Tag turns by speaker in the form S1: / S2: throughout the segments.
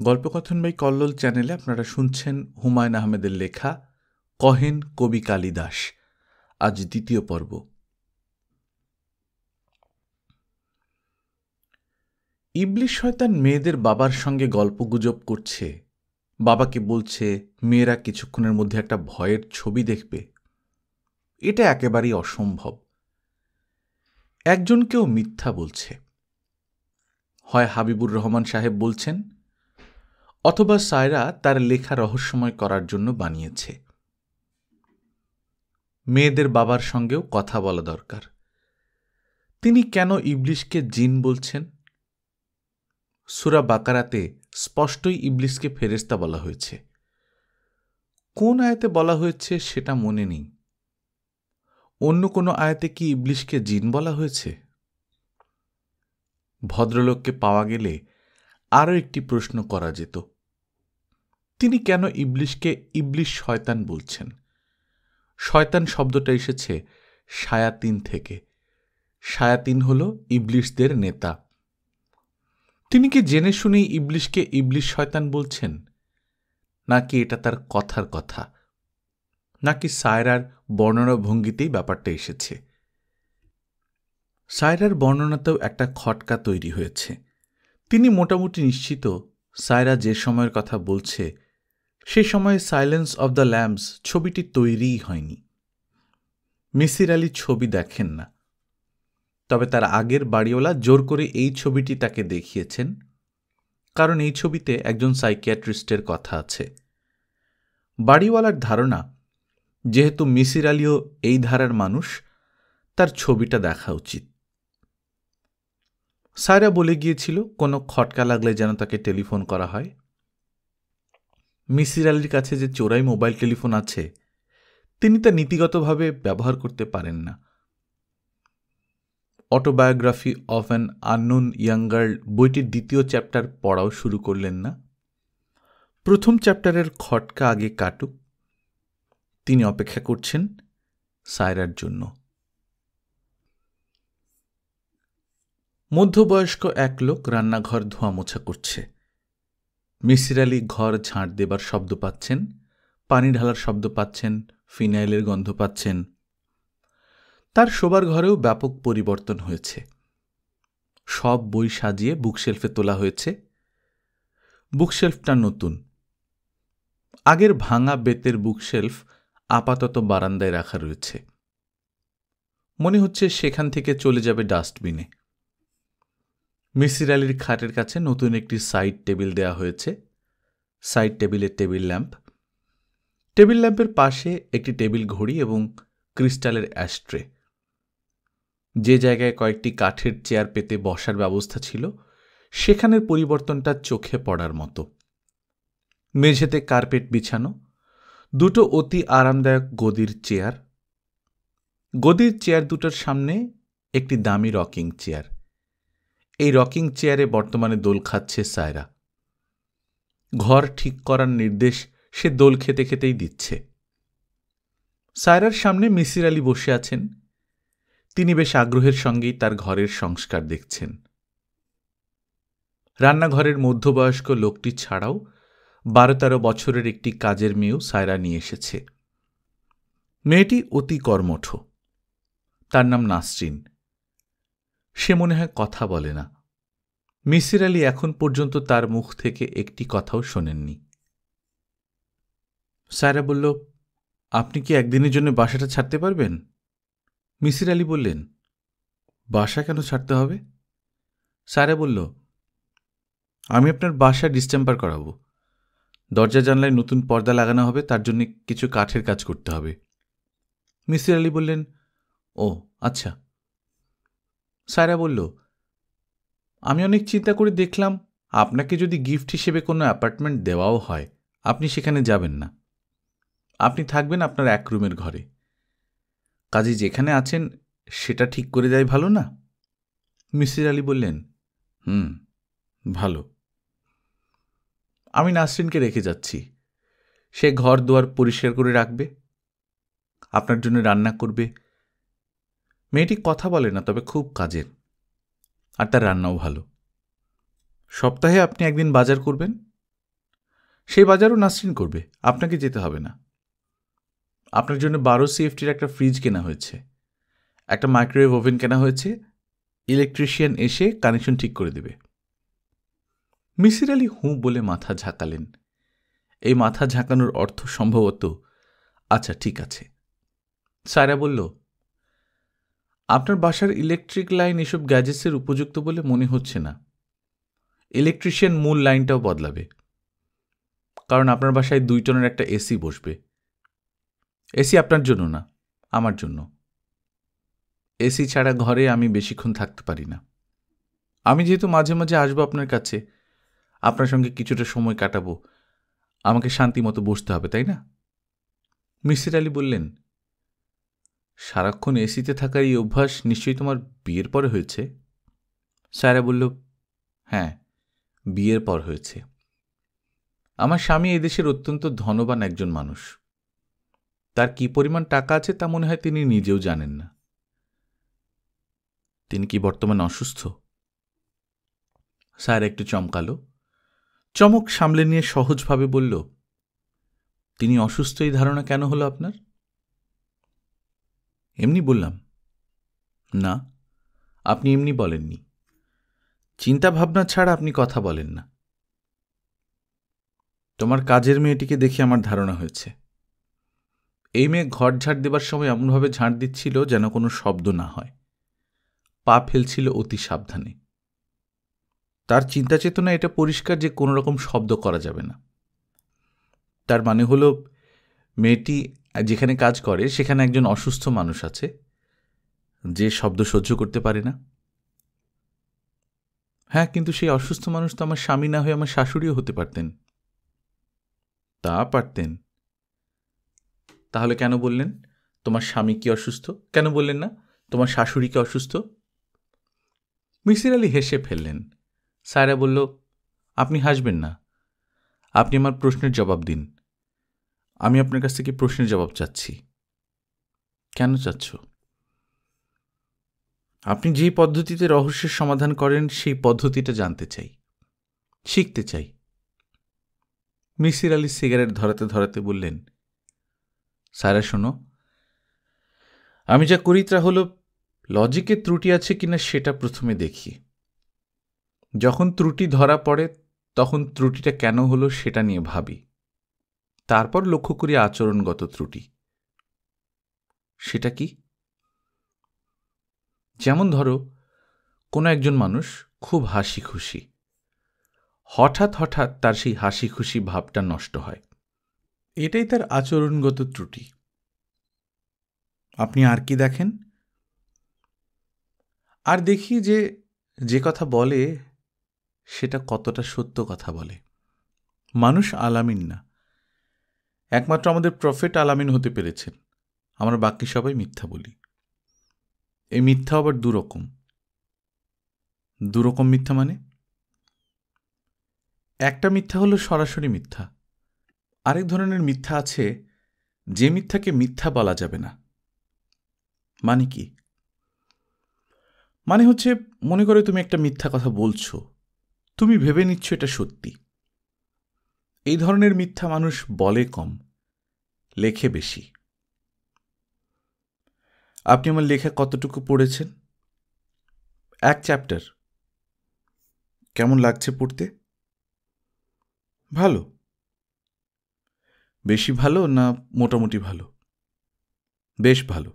S1: গল্পকথন by Kallol চ্যানেলে আপনারা শুনছেন হুমায়ুন আহমেদের লেখা কহেন কবি কালিদাস। আজ দ্বিতীয় পর্ব। ইবলিশ শয়তান মেয়েদের বাবার সঙ্গে গল্পগুজব করছে, বাবাকে বলছে মেয়েরা কিছুক্ষণের মধ্যে একটা ভয়ের ছবি দেখবে। এটা একেবারেই অসম্ভব। একজনকেও মিথ্যা বলছে, হয় হাবিবুর রহমান সাহেব বলছেন, অথবা সায়রা তার লেখা রহস্যময় করার জন্য বানিয়েছে। মেয়েদের বাবার সঙ্গেও কথা বলা দরকার। তিনি কেন ইবলিশকে জিন বলছেন? সূরা বাকারাতে স্পষ্টই ইবলিশকে ফেরেশতা বলা হয়েছে। কোন আয়াতে বলা হয়েছে সেটা মনে নেই। অন্য কোনো আয়াতে কি ইবলিশকে জিন বলা হয়েছে? ভদ্রলোককে পাওয়া গেলে আরও একটি প্রশ্ন করা যেত। তিনি কেন ইবলিশকে ইবলিশ শয়তান বলছেন? শয়তান শব্দটা এসেছে শায়াতিন থেকে। শায়াতিন হল ইবলিশদের নেতা। তিনি কি জেনে শুনেই ইবলিশকে ইবলিশ শয়তান বলছেন? নাকি এটা তার কথার কথা? নাকি সায়রার বর্ণনা ভঙ্গিতেই ব্যাপারটা এসেছে? সায়রার বর্ণনাতেও একটা খটকা তৈরি হয়েছে। তিনি মোটামুটি নিশ্চিত সায়রা যে সময়ের কথা বলছে সেই সময়ে সাইলেন্স অব দ্য ল্যাম্বস ছবিটি তৈরিই হয়নি। মিসির আলি ছবি দেখেন না, তবে তার আগের বাড়িওয়ালা জোর করে এই ছবিটি তাকে দেখিয়েছেন, কারণ এই ছবিতে একজন সাইকিয়াট্রিস্টের কথা আছে। বাড়িওয়ালার ধারণা, যেহেতু মিসির আলিও এই ধারার মানুষ, তার ছবিটা দেখা উচিত। সায়রা বলে গিয়েছিল কোনো খটকা লাগলে যেন তাকে টেলিফোন করা হয়। মিসির আলির কাছে যে চোরাই মোবাইল টেলিফোন আছে, তিনি তা নীতিগতভাবে ব্যবহার করতে পারেন না। Autobiography of an unknown young girl বইটির দ্বিতীয় চ্যাপ্টার পড়াও শুরু করলেন না। প্রথম চ্যাপ্টারের খটকা আগে কাটুক। তিনি অপেক্ষা করছেন সায়রার জন্য। মধ্যবয়স্ক এক লোক রান্নাঘর ধোয়া মোছা করছে। মিসির আলি ঘর ঝাঁট দেবার শব্দ পাচ্ছেন, পানি ঢালার শব্দ পাচ্ছেন, ফিনাইলের গন্ধ পাচ্ছেন। তার শোবার ঘরেও ব্যাপক পরিবর্তন হয়েছে। সব বই সাজিয়ে বুকশেলফে তোলা হয়েছে। বুকশেলফটা নতুন। আগের ভাঙা বেতের বুকশেলফ আপাতত বারান্দায় রাখা রয়েছে। মনে হচ্ছে সেখান থেকে চলে যাবে ডাস্টবিনে। মিসির আলির খাটের কাছে নতুন একটি সাইড টেবিল দেয়া হয়েছে। সাইড টেবিলে টেবিল ল্যাম্প। টেবিল ল্যাম্পের পাশে একটি টেবিল ঘড়ি এবং ক্রিস্টালের অ্যাশট্রে। যে জায়গায় কয়েকটি কাঠের চেয়ার পেতে বসার ব্যবস্থা ছিল, সেখানের পরিবর্তনটা চোখে পড়ার মতো। মেঝেতে কার্পেট বিছানো, দুটো অতি আরামদায়ক গদির চেয়ার। গদির চেয়ার দুটোর সামনে একটি দামি রকিং চেয়ার। এই রকিং চেয়ারে বর্তমানে দোল খাচ্ছে সায়রা। ঘর ঠিক করার নির্দেশ সে দোল খেতে খেতেই দিচ্ছে। সায়রার সামনে মিসির আলি বসে আছেন। তিনি বেশ আগ্রহের সঙ্গেই তার ঘরের সংস্কার দেখছেন। রান্নাঘরের মধ্যবয়স্ক লোকটি ছাড়াও 12-13 বছরের একটি কাজের মেয়েও সায়রা নিয়ে এসেছে। মেয়েটি অতি কর্মঠ। তার নাম নাসরিন। সে মনে হয় কথা বলে না। মিসির আলি এখন পর্যন্ত তার মুখ থেকে একটি কথাও শোনেননি। সায়রা বলল, আপনি কি একদিনের জন্য বাসাটা ছাড়তে পারবেন? মিসির আলি বললেন, বাসা কেন ছাড়তে হবে? সায়রা বলল, আমি আপনার বাসা ডিসটেম্পার করাবো। দরজা জানলায় নতুন পর্দা লাগানো হবে, তার জন্য কিছু কাঠের কাজ করতে হবে। মিসির আলি বললেন, ও আচ্ছা। সায়রা বলল, আমি অনেক চিন্তা করে দেখলাম, আপনাকে যদি গিফট হিসেবে কোনো অ্যাপার্টমেন্ট দেওয়াও হয়, আপনি সেখানে যাবেন না। আপনি থাকবেন আপনার এক রুমের ঘরে। কাজে যেখানে আছেন সেটা ঠিক করে দেয় ভালো না? মিসির আলি বললেন, ভালো। আমি নাসরিনকে রেখে যাচ্ছি। সে ঘর দুয়ার পরিষ্কার করে রাখবে, আপনার জন্য রান্না করবে। মেয়েটি কথা বলে না, তবে খুব কাজের, আর তার রান্নাও ভালো। সপ্তাহে আপনি একদিন বাজার করবেন, সেই বাজারও নাসরিন করবে, আপনাকে যেতে হবে না। আপনার জন্য 12 CFTর একটা ফ্রিজ কেনা হয়েছে, একটা মাইক্রোওয়েভ ওভেন কেনা হয়েছে, ইলেকট্রিশিয়ান এসে কানেকশন ঠিক করে দেবে। মিসির আলি হুঁ বলে মাথা ঝাঁকালেন। এই মাথা ঝাঁকানোর অর্থ সম্ভবত আচ্ছা ঠিক আছে। সায়রা বলল, আপনার বাসার ইলেকট্রিক লাইন এসব গ্যাজেটসের উপযুক্ত বলে মনে হচ্ছে না। ইলেকট্রিশিয়ান মূল লাইনটাও বদলাবে, কারণ আপনার বাসায় 2 টনের একটা এসি বসবে। এসি আপনার জন্য না, আমার জন্য। এসি ছাড়া ঘরে আমি বেশিক্ষণ থাকতে পারি না। আমি যেহেতু মাঝে মাঝে আসবো আপনার কাছে, আপনার সঙ্গে কিছুটা সময় কাটাবো, আমাকে শান্তি মতো বসতে হবে, তাই না? মিসির আলি বললেন, সারাক্ষণ এসিতে থাকার এই অভ্যাস নিশ্চয়ই তোমার বিয়ের পরে হয়েছে? সায়রা বলল, হ্যাঁ, বিয়ের পর হয়েছে। আমার স্বামী এদেশের অত্যন্ত ধনবান একজন মানুষ। তার কি পরিমাণ টাকা আছে তা মনে হয় তিনি নিজেও জানেন না। তিনি কি বর্তমানে অসুস্থ? সায়রা একটু চমকালো। চমক সামলে নিয়ে সহজভাবে বলল, তিনি অসুস্থ এই ধারণা কেন হলো আপনার? এমনি বললাম। না, আপনি এমনি বলেননি। চিন্তা ভাবনা ছাড়া আপনি কথা বলেন না। তোমার কাজের মেয়েটিকে দেখে আমার ধারণা হয়েছে। এই মেয়ে ঘর ঝাড় দেবার সময় এমনভাবে ঝাড় দিচ্ছিল যেন কোনো শব্দ না হয়। পা ফেলছিল অতি সাবধানে। তার চিন্তা চেতনা এটা পরিষ্কার যে কোনো রকম শব্দ করা যাবে না। তার মানে হলো, মেয়েটি যেখানে কাজ করে সেখানে একজন অসুস্থ মানুষ আছে যে শব্দ সহ্য করতে পারে না। হ্যাঁ, কিন্তু সেই অসুস্থ মানুষ তো আমার স্বামী না হয়ে আমার শাশুড়িও হতে পারতেন। তা পারতেন। তাহলে কেন বললেন তোমার স্বামী কি অসুস্থ? কেন বললেন না তোমার শাশুড়ি কি অসুস্থ? মিসির আলি হেসে ফেললেন। সায়রা বলল, আপনি হাসবেন না, আপনি আমার প্রশ্নের জবাব দিন। আমি আপনার কাছ থেকে প্রশ্নের জবাব চাচ্ছি। কেন চাচ্ছ? আপনি যে পদ্ধতিতে রহস্যের সমাধান করেন সেই পদ্ধতিটা জানতে চাই, শিখতে চাই। মিসির আলি সিগারেট ধরাতে ধরাতে বললেন, সায়রা শোনো, আমি যা করি তা হলো লজিকের ত্রুটি আছে কিনা সেটা প্রথমে দেখি। যখন ত্রুটি ধরা পড়ে তখন ত্রুটিটা কেন হলো সেটা নিয়ে ভাবি। তারপর লক্ষ্য করি আচরণগত ত্রুটি। সেটা কি? যেমন ধরো, কোনো একজন মানুষ খুব হাসি খুশি, হঠাৎ হঠাৎ তার সেই হাসি খুশি ভাবটা নষ্ট হয়, এটাই তার আচরণগত ত্রুটি। আপনি আর কি দেখেন? আর দেখি যে যে কথা বলে সেটা কতটা সত্য কথা বলে। মানুষ আলামিন না, একমাত্র আমাদের প্রফেট আলামিন হতে পেরেছেন। আমরা বাকি সবাই মিথ্যা বলি। এই মিথ্যা আবার দুরকম। দুরকম মিথ্যা মানে? একটা মিথ্যা হলো সরাসরি মিথ্যা, আরেক ধরনের মিথ্যা আছে যে মিথ্যাকে মিথ্যা বলা যাবে না। মানে কি? মানে হচ্ছে, মনে করো তুমি একটা মিথ্যা কথা বলছো, তুমি ভেবে নিচ্ছ এটা সত্যি। এই ধরনের মিথ্যা মানুষ বলে কম, লেখে বেশি। আপনি আমার লেখা কতটুকু পড়েছেন? 1 চ্যাপ্টার। কেমন লাগছে পড়তে? ভালো? বেশি ভালো না মোটামুটি ভালো? বেশ ভালো।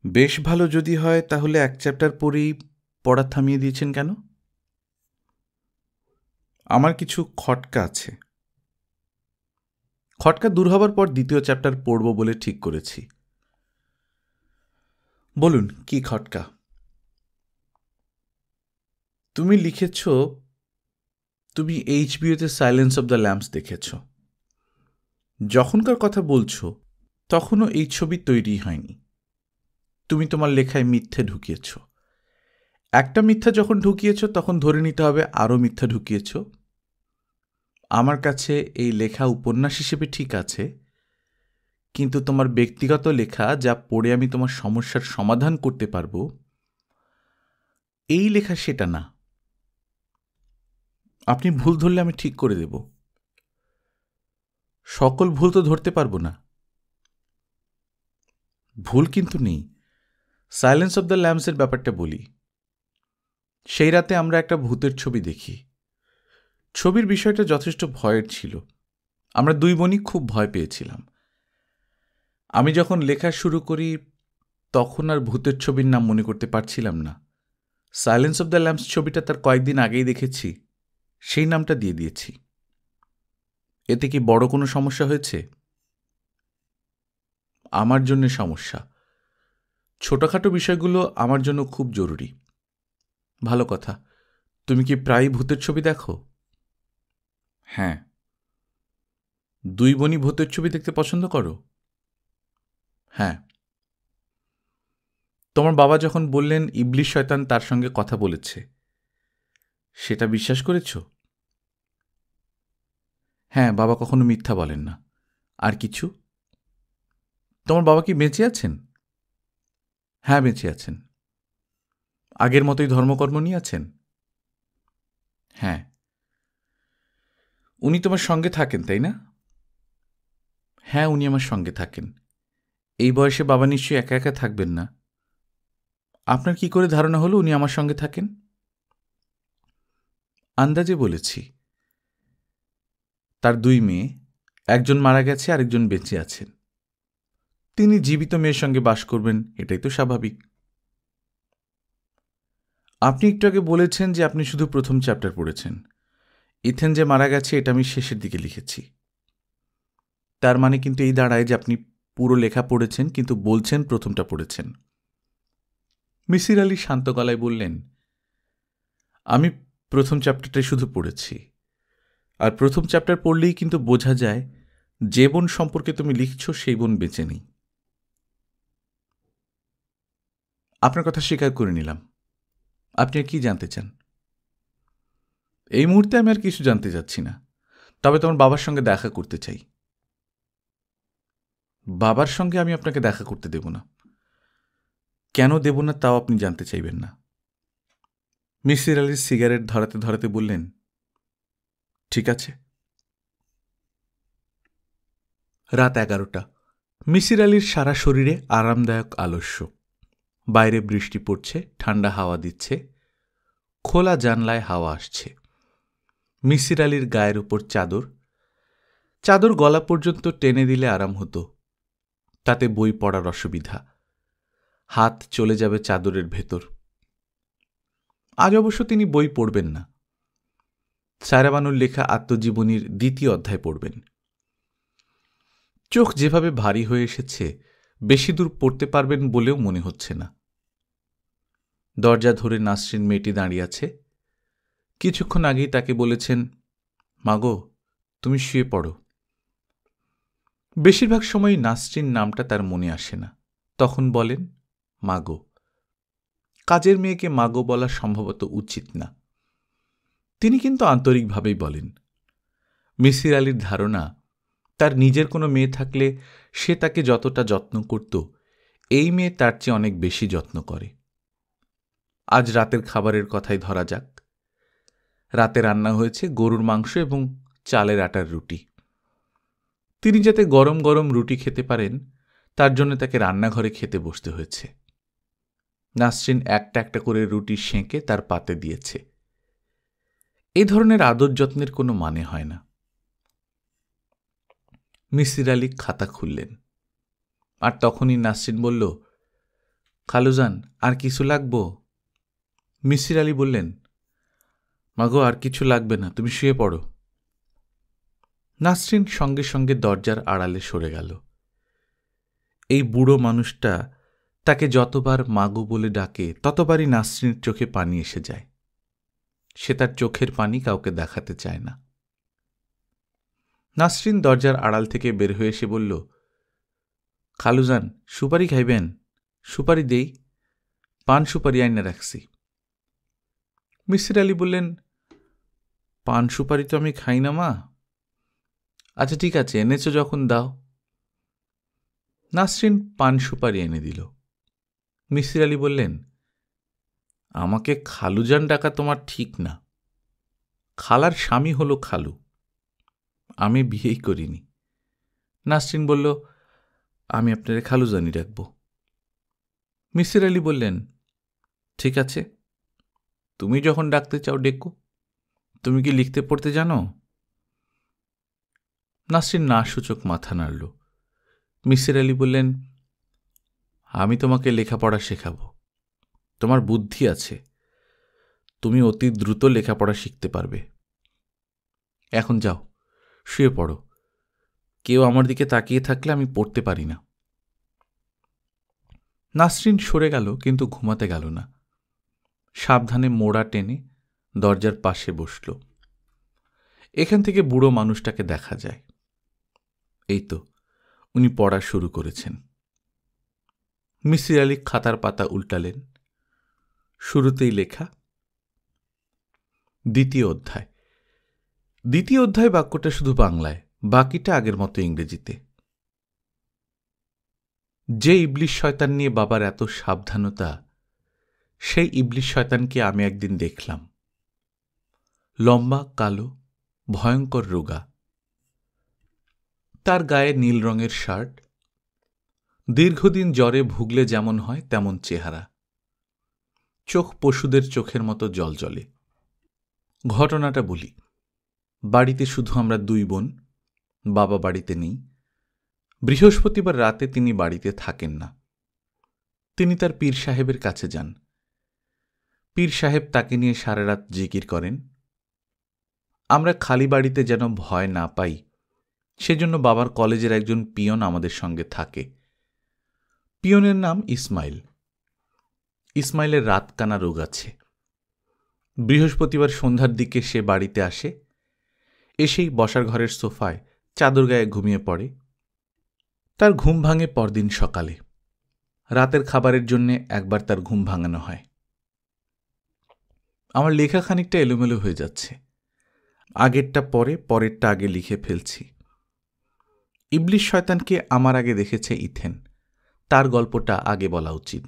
S1: বেশ ভালো যদি হয় তাহলে 1 চ্যাপ্টার পড়েই পড়া থামিয়ে দিয়েছেন কেন? আমার কিছু খটকা আছে। খটকা দূর হবার পর 2য় চ্যাপ্টার পড়ব বলে ঠিক করেছি। বলুন, কি খটকা? তুমি লিখেছ তুমি এইচবিওতে সাইলেন্স অব দ্য ল্যাম্পস দেখেছ। যখনকার কথা বলছো তখনও এই ছবি তৈরি হয়নি। তুমি তোমার লেখায় মিথ্যে ঢুকিয়েছ। একটা মিথ্যা যখন ঢুকিয়েছ তখন ধরে নিতে হবে আরও মিথ্যা ঢুকিয়েছ। আমার কাছে এই লেখা উপন্যাস হিসেবে ঠিক আছে, কিন্তু তোমার ব্যক্তিগত লেখা যা পড়ে আমি তোমার সমস্যার সমাধান করতে পারবো, এই লেখা সেটা না। আপনি ভুল ধরলে আমি ঠিক করে দেব। সকল ভুল তো ধরতে পারবো না। ভুল কিন্তু নেই। সাইলেন্স অব দ্য ল্যাম্পসের ব্যাপারটা বলি। সেই রাতে আমরা একটা ভূতের ছবি দেখি। ছবির বিষয়টা যথেষ্ট ভয়ের ছিল। আমরা দুই বোনই খুব ভয় পেয়েছিলাম। আমি যখন লেখা শুরু করি তখন আর ভূতের ছবির নাম মনে করতে পারছিলাম না। সাইলেন্স অব দ্য ল্যাম্পস ছবিটা তার কয়েকদিন আগেই দেখেছি, সেই নামটা দিয়ে দিয়েছি। এতে কি বড় কোনো সমস্যা হয়েছে? আমার জন্য সমস্যা। ছোটখাটো বিষয়গুলো আমার জন্য খুব জরুরি। ভালো কথা। তুমি কি প্রায়ই ভূতের ছবি দেখো? হ্যাঁ। দুই বোনই ভূতের ছবি দেখতে পছন্দ করো? হ্যাঁ। তোমার বাবা যখন বললেন ইবলিশ শয়তান তার সঙ্গে কথা বলেছে, সেটা বিশ্বাস করেছ? হ্যাঁ, বাবা কখনো মিথ্যা বলেন না। আর কিছু? তোমার বাবা কি বেঁচে আছেন? হ্যাঁ, বেঁচে আছেন। আগের মতোই ধর্মকর্ম নিয়ে আছেন? হ্যাঁ। উনি তোমার সঙ্গে থাকেন, তাই না? হ্যাঁ, উনি আমার সঙ্গে থাকেন। এই বয়সে বাবা নিশ্চয়ই একা একা থাকবেন না। আপনার কি করে ধারণা হলো উনি আমার সঙ্গে থাকেন? আন্দাজে বলেছি। তার দুই মেয়ে, একজন মারা গেছে, আরেকজন বেঁচে আছেন। তিনি জীবিত মেয়ের সঙ্গে বাস করবেন, এটাই তো স্বাভাবিক। আপনি একটু আগে বলেছেন যে আপনি শুধু প্রথম চ্যাপ্টার পড়েছেন। ইথেন যে মারা গেছে এটা আমি শেষের দিকে লিখেছি। তার মানে কিন্তু এই দাঁড়ায় যে আপনি পুরো লেখা পড়েছেন, কিন্তু বলছেন প্রথমটা পড়েছেন। মিসির আলি শান্ত গলায় বললেন, আমি প্রথম চ্যাপ্টারটাই শুধু পড়েছি। আর প্রথম চ্যাপ্টার পড়লেই কিন্তু বোঝা যায় যে বোন সম্পর্কে তুমি লিখছ সেই বোন বেঁচে নেই। আপনার কথা স্বীকার করে নিলাম। আপনি আর কি জানতে চান? এই মুহূর্তে আমি আর কিছু জানতে চাচ্ছি না। তবে তোমার বাবার সঙ্গে দেখা করতে চাই। বাবার সঙ্গে আমি আপনাকে দেখা করতে দেব না। কেন দেব না তাও আপনি জানতে চাইবেন না। মিসির আলির সিগারেট ধরাতে ধরাতে বললেন, ঠিক আছে। রাত 11টা। মিসির আলির সারা শরীরে আরামদায়ক আলস্য। বাইরে বৃষ্টি পড়ছে, ঠান্ডা হাওয়া দিচ্ছে, খোলা জানলায় হাওয়া আসছে। মিসির আলির গায়ের উপর চাদর। চাদর গলা পর্যন্ত টেনে দিলে আরাম হতো, তাতে বই পড়ার অসুবিধা। হাত চলে যাবে চাদরের ভেতর। আজ অবশ্য তিনি বই পড়বেন না। সায়রা বানুর লেখা আত্মজীবনীর 2য় অধ্যায় পড়বেন। চোখ যেভাবে ভারী হয়ে এসেছে, বেশি দূর পড়তে পারবেন বলেও মনে হচ্ছে না। দরজা ধরে নাসরিন মেয়েটি দাঁড়িয়ে আছে। কিছুক্ষণ আগেই তাকে বলেছেন, মাগো তুমি শুয়ে পড়ো। বেশিরভাগ সময়ই নাসরিন নামটা তার মনে আসে না। তখন বলেন, মাগো। কাজের মেয়েকে মাগো বলা সম্ভবত উচিত না। তিনি কিন্তু আন্তরিকভাবেই বলেন। মিসির আলির ধারণা, তার নিজের কোনো মেয়ে থাকলে সে তাকে যতটা যত্ন করত, এই মেয়ে তার চেয়ে অনেক বেশি যত্ন করে। আজ রাতের খাবারের কথাই ধরা যাক। রাতে রান্না হয়েছে গরুর মাংস এবং চালের আটার রুটি। তিনি যাতে গরম গরম রুটি খেতে পারেন, তার জন্য তাকে রান্নাঘরে খেতে বসতে হয়েছে। নাসরিন একটা একটা করে রুটি সেঁকে তার পাতে দিয়েছে। এই ধরনের আদর যত্নের কোনো মানে হয় না। মিসির আলি খাতা খুললেন, আর তখনই নাসরিন বলল, খালুজান আর কিছু লাগবো? মিসির আলি বললেন, মাগো আর কিছু লাগবে না, তুমি শুয়ে পড়ো। নাসরিন সঙ্গে সঙ্গে দরজার আড়ালে সরে গেল। এই বুড়ো মানুষটা তাকে যতবার মাগো বলে ডাকে ততবারই নাসরিনের চোখে পানি এসে যায়। সে তার চোখের পানি কাউকে দেখাতে চায় না। নাসরিন দরজার আড়াল থেকে বের হয়ে এসে বলল, খালুজান সুপারি খাইবেন? সুপারি দেই, পান সুপারি আইনা রাখছি। মিসির আলি বললেন, পান সুপারি তো আমি খাই না মা। আচ্ছা ঠিক আছে, এনেছো যখন দাও। নাসরিন পান সুপারি এনে দিল। মিসির আলি বললেন, আমাকে খালুজান ডাকা তোমার ঠিক না। খালার স্বামী হলো খালু, আমি বিয়েই করিনি। নাসরিন বলল, আমি আপনারে খালু জানি রাখব। মিসির আলি বললেন, ঠিক আছে, তুমি যখন ডাকতে চাও ডেকো। তুমি কি লিখতে পড়তে জানো? নাসরিন না সূচক মাথা নাড়ল। মিসির আলি বললেন, আমি তোমাকে লেখাপড়া শেখাব। তোমার বুদ্ধি আছে, তুমি অতি দ্রুত লেখাপড়া শিখতে পারবে। এখন যাও, শুয়ে পড়ো। কেউ আমার দিকে তাকিয়ে থাকলে আমি পড়তে পারি না। নাসরিন সরে গেল, কিন্তু ঘুমাতে গেল না। সাবধানে মোড়া টেনে দরজার পাশে বসল। এখান থেকে বুড়ো মানুষটাকে দেখা যায়। এই তো উনি পড়া শুরু করেছেন। মিসির আলি খাতার পাতা উল্টালেন। শুরুতেই লেখা, দ্বিতীয় অধ্যায়। দ্বিতীয় অধ্যায় বাক্যটা শুধু বাংলায়, বাকিটা আগের মতো ইংরেজিতে। যে ইবলিশ শয়তান নিয়ে বাবার এত সাবধানতা, সেই ইবলিশ শয়তানকে আমি একদিন দেখলাম। লম্বা, কালো, ভয়ঙ্কর রোগা। তার গায়ে নীল রঙের শার্ট। দীর্ঘদিন জ্বরে ভুগলে যেমন হয় তেমন চেহারা। চোখ পশুদের চোখের মতো জলজলে। ঘটনাটা বলি। বাড়িতে শুধু আমরা দুই বোন, বাবা বাড়িতে নেই। বৃহস্পতিবার রাতে তিনি বাড়িতে থাকেন না। তিনি তার পীর সাহেবের কাছে যান। পীর সাহেব তাকে নিয়ে সারা রাত জিকির করেন। আমরা খালি বাড়িতে যেন ভয় না পাই, সেজন্য বাবার কলেজের একজন পিয়ন আমাদের সঙ্গে থাকে। পিয়নের নাম ইসমাইল। ইসমাইলের রাতকানা রোগ আছে। বৃহস্পতিবার সন্ধ্যার দিকে সে বাড়িতে আসে। এসেই বসার ঘরের সোফায় চাদর গায়ে ঘুমিয়ে পড়ে। তার ঘুম ভাঙে পরদিন সকালে। রাতের খাবারের জন্যে একবার তার ঘুম ভাঙানো হয়। আমার লেখা খানিকটা এলোমেলো হয়ে যাচ্ছে। আগেরটা পরে, পরেরটা আগে লিখে ফেলছি। ইবলিশ শয়তানকে আমার আগে দেখেছে ইথেন। তার গল্পটা আগে বলা উচিত।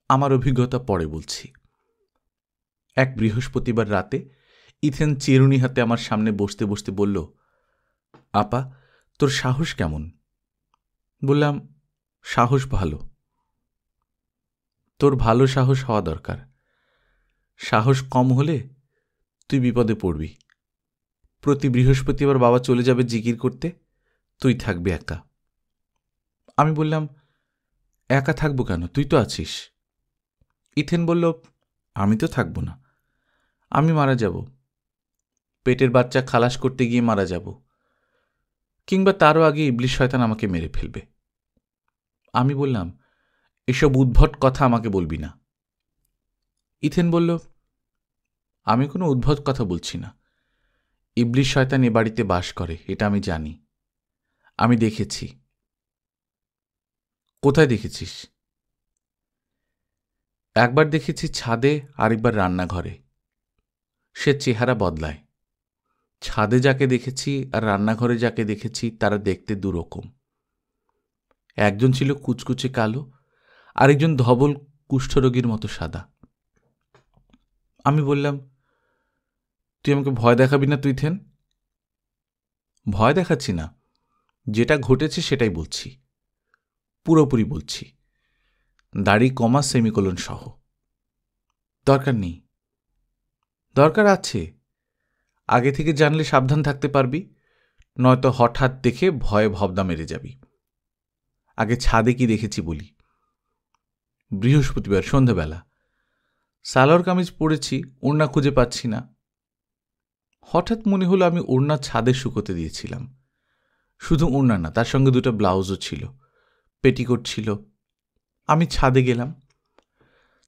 S1: আমার অভিজ্ঞতা পরে বলছি। এক বৃহস্পতিবার রাতে ইথেন চিরুনি হাতে আমার সামনে বসতে বসতে বলল, আপা, তোর সাহস কেমন? বললাম, সাহস ভালো। তোর ভালো সাহস হওয়া দরকার। সাহস কম হলে তুই বিপদে পড়বি। প্রতি বৃহস্পতিবার বাবা চলে যাবে জিকির করতে, তুই থাকবি একা। আমি বললাম, একা থাকবো কেন? তুই তো আছিস। ইথেন বলল, আমি তো থাকব না। আমি মারা যাব। পেটের বাচ্চা খালাস করতে গিয়ে মারা যাব, কিংবা তারও আগে ইবলিশ শয়তান আমাকে মেরে ফেলবে। আমি বললাম, এসব উদ্ভট কথা আমাকে বলবি না। ইথেন বলল, আমি কোনো উদ্ভট কথা বলছি না। ইবলিশ শয়তান এ বাড়িতে বাস করে, এটা আমি জানি। আমি দেখেছি। কোথায় দেখেছিস? একবার দেখেছি ছাদে, আরেকবার রান্নাঘরে। সে চেহারা বদলায়। ছাদে যাকে দেখেছি আর রান্নাঘরে যাকে দেখেছি তারা দেখতে দুরকম। একজন ছিল কুচকুচে কালো, আরেকজন ধবল কুষ্ঠরোগীর মতো সাদা। আমি বললাম, তুই আমাকে ভয় দেখাবি না তুই থেন? ভয় দেখাচ্ছি না, যেটা ঘটেছে সেটাই বলছি। পুরোপুরি বলছি, দাড়ি কমা সেমিকোলন সহ। দরকার নেই। দরকার আছে। আগে থেকে জানলে সাবধান থাকতে পারবি, নয়তো হঠাৎ দেখে ভয়ে ভবদা মেরে যাবি। আগে ছাদে কি দেখেছি বলি। বৃহস্পতিবার সন্ধ্যাবেলা সালোয়ার কামিজ পরেছি, ওড়না খুঁজে পাচ্ছি না। হঠাৎ মনে হলো আমি ওড়না ছাদে শুকোতে দিয়েছিলাম। শুধু ওড়না না, তার সঙ্গে দুটো ব্লাউজও ছিল, পেটিকোট ছিল। আমি ছাদে গেলাম।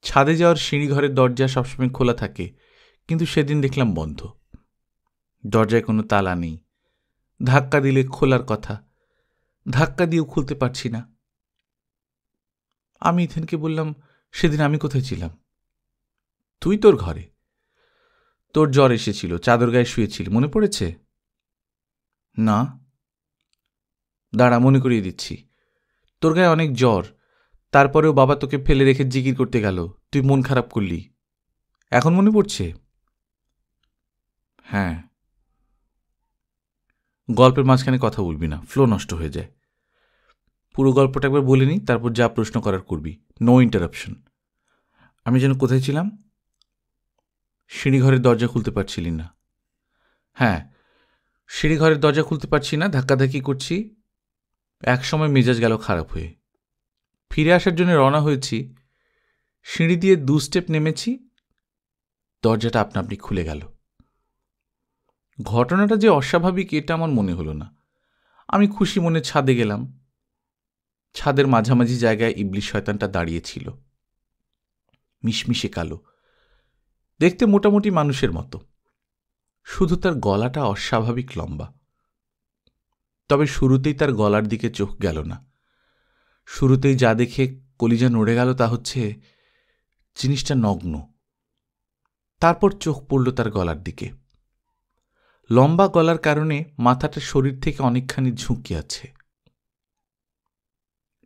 S1: ছাদে যাওয়ার সিঁড়িঘরের দরজা সবসময় খোলা থাকে, কিন্তু সেদিন দেখলাম বন্ধ। দরজায় কোনো তালা নেই। ধাক্কা দিলে খোলার কথা, ধাক্কা দিয়েও খুলতে পারছি না। আমি ইথেনকে বললাম, সেদিন আমি কোথায় ছিলাম? তুই তোর ঘরে। তোর জ্বর এসেছিল, চাদর গায়ে শুয়েছিল, মনে পড়েছে? না। দাঁড়া, মনে করিয়ে দিচ্ছি। তোর গায়ে অনেক জ্বর, তারপরেও বাবা তোকে ফেলে রেখে জিকির করতে গেল, তুই মন খারাপ করলি। এখন মনে পড়ছে? হ্যাঁ। গল্পের মাঝখানে কথা বলবি না, ফ্লো নষ্ট হয়ে যায়। পুরো গল্পটা একবার বলে নি, তারপর যা প্রশ্ন করার করবি, নো ইন্টারাপশন। আমি যেন কোথায় ছিলাম? সিঁড়িঘরের দরজা খুলতে পারছিলি না? হ্যাঁ, সিঁড়িঘরের দরজা খুলতে পারছি না, ধাক্কাধাক্কি করছি। একসময় মেজাজ গেল খারাপ হয়ে। ফিরে আসার জন্য রওনা হয়েছি, সিঁড়ি দিয়ে 2 স্টেপ নেমেছি, দরজাটা আপনা আপনি খুলে গেল। ঘটনাটা যে অস্বাভাবিক এটা আমার মনে হলো না। আমি খুশি মনে ছাদে গেলাম। ছাদের মাঝামাঝি জায়গায় ইবলিশ শয়তানটা দাঁড়িয়েছিল, মিশমিশে কালো, দেখতে মোটামুটি মানুষের মতো, শুধু তার গলাটা অস্বাভাবিক লম্বা। তবে শুরুতেই তার গলার দিকে চোখ গেল না। শুরুতেই যা দেখে কলিজা নড়ে গেল তা হচ্ছে জিনিসটা নগ্ন। তারপর চোখ পড়ল তার গলার দিকে। লম্বা গলার কারণে মাথাটা শরীর থেকে অনেকখানি ঝুঁকে আছে।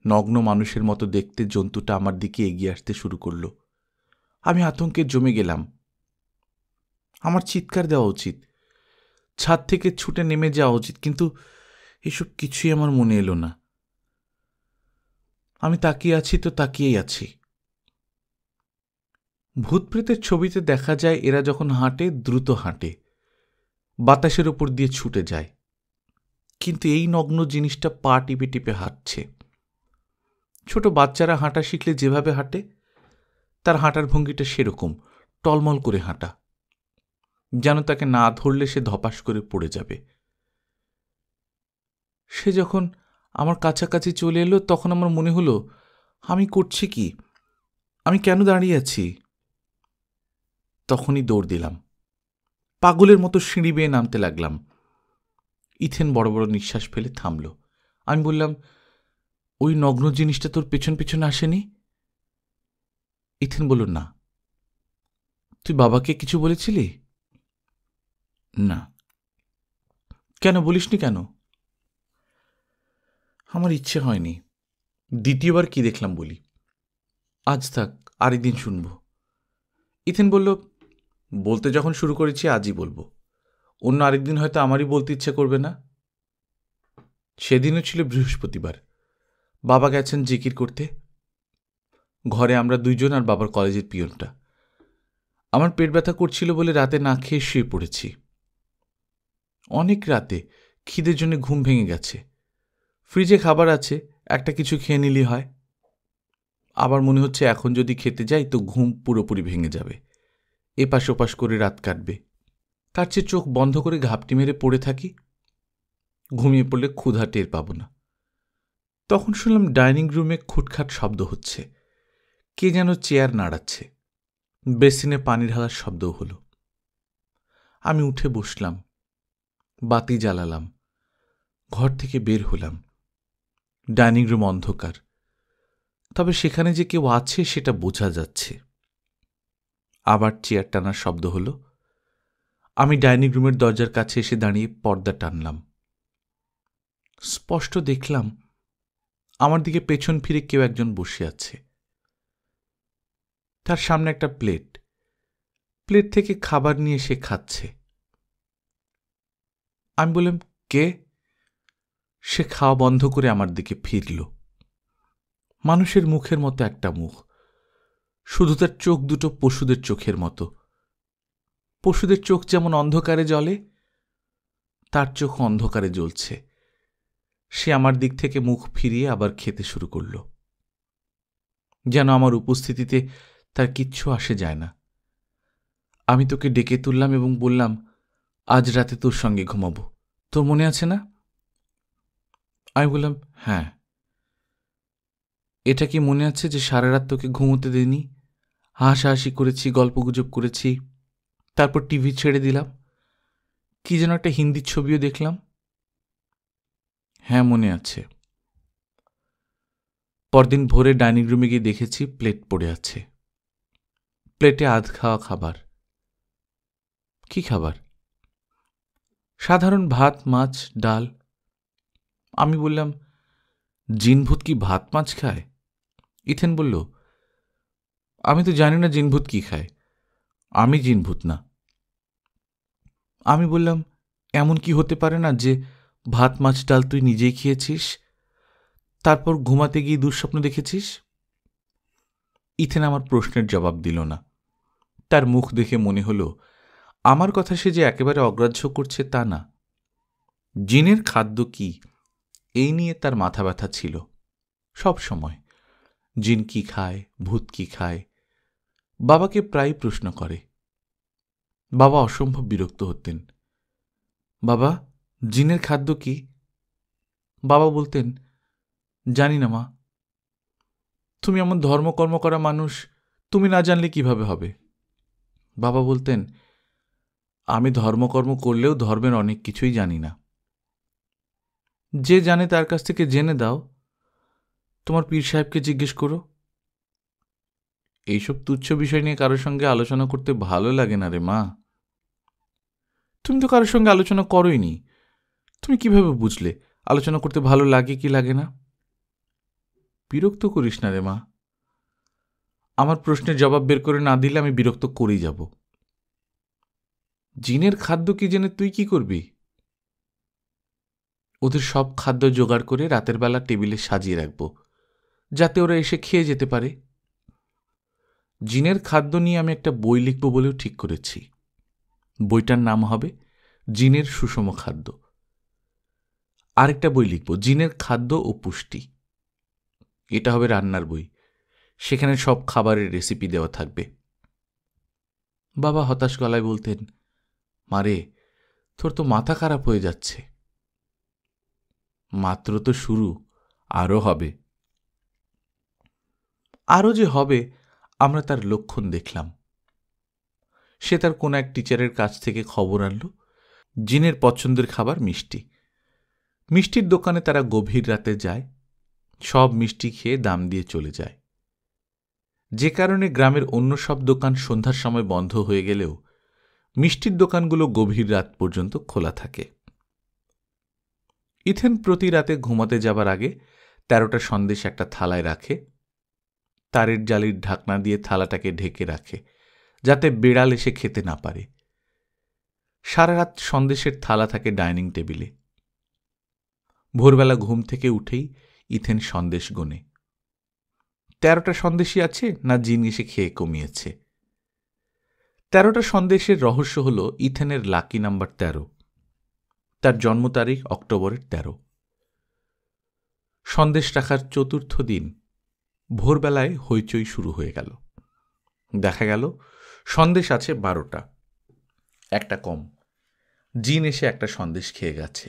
S1: নগ্ন মানুষের মতো দেখতে জন্তুটা আমার দিকে এগিয়ে আসতে শুরু করল। আমি আতঙ্কে জমে গেলাম। আমার চিৎকার দেওয়া উচিত, ছাদ থেকে ছুটে নেমে যাওয়া উচিত, কিন্তু এসব কিছুই আমার মনে এলো না। আমি তাকিয়ে আছি তো তাকিয়েই আছি। ভূতপ্রেতের ছবিতে দেখা যায় এরা যখন হাঁটে দ্রুত হাঁটে, বাতাসের ওপর দিয়ে ছুটে যায়, কিন্তু এই নগ্ন জিনিসটা পা টিপে টিপে হাঁটছে। ছোট বাচ্চারা হাঁটা শিখলে যেভাবে হাঁটে, তার হাঁটার ভঙ্গিটা সেরকম, টলমল করে হাঁটা, যেন তাকে না ধরলে সে ধপাস করে পড়ে যাবে। সে যখন আমার কাছাকাছি চলে এলো তখন আমার মনে হলো, আমি করছি কি? আমি কেন দাঁড়িয়ে আছি? তখনই দৌড় দিলাম, পাগলের মতো সিঁড়ি বেয়ে নামতে লাগলাম। ইথেন বড় বড় নিঃশ্বাস ফেলে থামল। আমি বললাম, ওই নগ্ন জিনিসটা তোর পেছন পেছন আসেনি? ইথেন বলল, না। তুই বাবাকে কিছু বলেছিলি? না। কেন বলিসনি কেন? আমার ইচ্ছে হয়নি। দ্বিতীয়বার কি দেখলাম বলি। আজ থাক, আরেকদিন শুনব। ইথেন বলল, বলতে যখন শুরু করেছি আজই বলবো, অন্য আরেকদিন হয়তো আমারই বলতে ইচ্ছে করবে না। সেদিনও ছিল বৃহস্পতিবার। বাবা গেছেন জিকির করতে। ঘরে আমরা 2 জন আর বাবার কলেজের পিয়নটা। আমার পেট ব্যথা করছিল বলে রাতে না খেয়ে শুয়ে পড়েছি। অনেক রাতে, খিদের জন্য ঘুম ভেঙে গেছে। ফ্রিজে খাবার আছে, একটা কিছু খেয়ে নিলি হয়। আবার মনে হচ্ছে এখন যদি খেতে যাই তো ঘুম পুরোপুরি ভেঙে যাবে, এপাশ ওপাশ করে রাত কাটবে। তার চেয়ে চোখ বন্ধ করে ঘাপটি মেরে পড়ে থাকি, ঘুমিয়ে পড়লে ক্ষুধা টের পাব না। তখন শুনলাম ডাইনিং রুমে খুটখাট শব্দ হচ্ছে, কে যেন চেয়ার নাড়াচ্ছে। বেসিনে পানি ঢালার শব্দও হলো। আমি উঠে বসলাম, বাতি জ্বালালাম, ঘর থেকে বের হলাম। ডাইনিং রুম অন্ধকার, তবে সেখানে যে কেউ আছে সেটা বোঝা যাচ্ছে। আবার চেয়ার টানার শব্দ হলো। আমি ডাইনিং রুমের দরজার কাছে এসে দাঁড়িয়ে পর্দা টানলাম। স্পষ্ট দেখলাম আমার দিকে পেছন ফিরে কেউ একজন বসে আছে। তার সামনে একটা প্লেট, প্লেট থেকে খাবার নিয়ে সে খাচ্ছে। আমি বললাম, কে? সে খাওয়া বন্ধ করে আমার দিকে ফিরল। মানুষের মুখের মতো একটা মুখ, শুধু তার চোখ দুটো পশুদের চোখের মতো। পশুদের চোখ যেমন অন্ধকারে জ্বলে, তার চোখ অন্ধকারে জ্বলছে। সে আমার দিক থেকে মুখ ফিরিয়ে আবার খেতে শুরু করল, যেন আমার উপস্থিতিতে তার কিচ্ছু আসে যায় না। আমি তোকে ডেকে তুললাম এবং বললাম, আজ রাতে তোর সঙ্গে ঘুমাবো, তোর মনে আছে না? আমি বললাম, হ্যাঁ। এটা কি মনে আছে যে সারা রাত তোকে ঘুমোতে দেয়নি, হাসাহাসি করেছি, গল্পগুজব করেছি, তারপর টিভি ছেড়ে দিলাম, কি যেন একটা হিন্দি ছবিও দেখলাম? হ্যাঁ, মনে আছে। পরদিন ভোরে ডাইনিং রুমে গিয়ে দেখেছি প্লেট পড়ে আছে, প্লেটে আধ খাওয়া খাবার। কি খাবার? সাধারণ ভাত, মাছ, ডাল। আমি বললাম, জিনভূত কি ভাত মাছ খায়? ইথেন বলল, আমি তো জানি না জিনভূত কি খায়, আমি জিনভূত না। আমি বললাম, এমন কি হতে পারে না যে ভাত মাছ ডাল তুই নিজেই খেয়েছিস, তারপর ঘুমাতে গিয়ে দুঃস্বপ্ন দেখেছিস? ইথেন আমার প্রশ্নের জবাব দিল না। তার মুখ দেখে মনে হলো আমার কথা সে যে একেবারে অগ্রাহ্য করছে তা না। জিনের খাদ্য কি এই নিয়ে তার মাথা ব্যথা ছিল সব সময়। জিন কি খায়, ভূত কি খায়, বাবাকে প্রায় প্রশ্ন করে। বাবা অসম্ভব বিরক্ত হতেন। বাবা, জিনের খাদ্য কি? বাবা বলতেন, জানি না মা। তুমি এমন ধর্মকর্ম করা মানুষ, তুমি না জানলে কিভাবে হবে? বাবা বলতেন, আমি ধর্মকর্ম করলেও ধর্মের অনেক কিছুই জানি না। যে জানে তার কাছ থেকে জেনে দাও, তোমার পীর সাহেবকে জিজ্ঞেস করো। এইসব তুচ্ছ বিষয় নিয়ে কারোর সঙ্গে আলোচনা করতে ভালো লাগে না রে মা। তুমি তো কারোর সঙ্গে আলোচনা করোইনি, তুমি কিভাবে বুঝলে আলোচনা করতে ভালো লাগে কি লাগে না? বিরক্ত করিস না রে মা। আমার প্রশ্নের জবাব বের করে না দিলে আমি বিরক্ত করেই যাব। জিনের খাদ্য কি জেনে তুই কি করবি? ওদের সব খাদ্য জোগাড় করে রাতের বেলা টেবিলে সাজিয়ে রাখব, যাতে ওরা এসে খেয়ে যেতে পারে। জিনের খাদ্য নিয়ে আমি একটা বই লিখব বলেও ঠিক করেছি। বইটার নাম হবে জিনের সুষম খাদ্য। আরেকটা বই লিখব জিনের খাদ্য ও পুষ্টি। এটা হবে রান্নার বই, সেখানে সব খাবারের রেসিপি দেওয়া থাকবে। বাবা হতাশ গলায় বলতেন, মারে, তোর তো মাথা খারাপ হয়ে যাচ্ছে। মাত্র তো শুরু, আরও হবে। আরও যে হবে আমরা তার লক্ষণ দেখলাম। সে তার কোনো এক টিচারের কাছ থেকে খবর আনল জিনের পছন্দের খাবার মিষ্টি। মিষ্টির দোকানে তারা গভীর রাতে যায়, সব মিষ্টি খেয়ে দাম দিয়ে চলে যায়। যে কারণে গ্রামের অন্য সব দোকান সন্ধ্যার সময় বন্ধ হয়ে গেলেও মিষ্টির দোকানগুলো গভীর রাত পর্যন্ত খোলা থাকে। ইথেন প্রতি রাতে ঘুমাতে যাবার আগে 13টা সন্দেশ একটা থালায় রাখে, তারের জালির ঢাকনা দিয়ে থালাটাকে ঢেকে রাখে যাতে বেড়াল এসে খেতে না পারে। সারা রাত সন্দেশের থালা থাকে ডাইনিং টেবিলে। ভোরবেলা ঘুম থেকে উঠেই ইথেন সন্দেশ গোনে। 13টা সন্দেশই আছে না জিন এসে খেয়ে কমিয়েছে। 13টা সন্দেশের রহস্য হল ইথেনের লাকি নাম্বার 13। তার জন্ম তারিখ অক্টোবরের 13। সন্দেশ রাখার চতুর্থ দিন ভোরবেলায় হইচই শুরু হয়ে গেল। দেখা গেল সন্দেশ আছে 12টা, একটা কম। জিন এসে একটা সন্দেশ খেয়ে গেছে।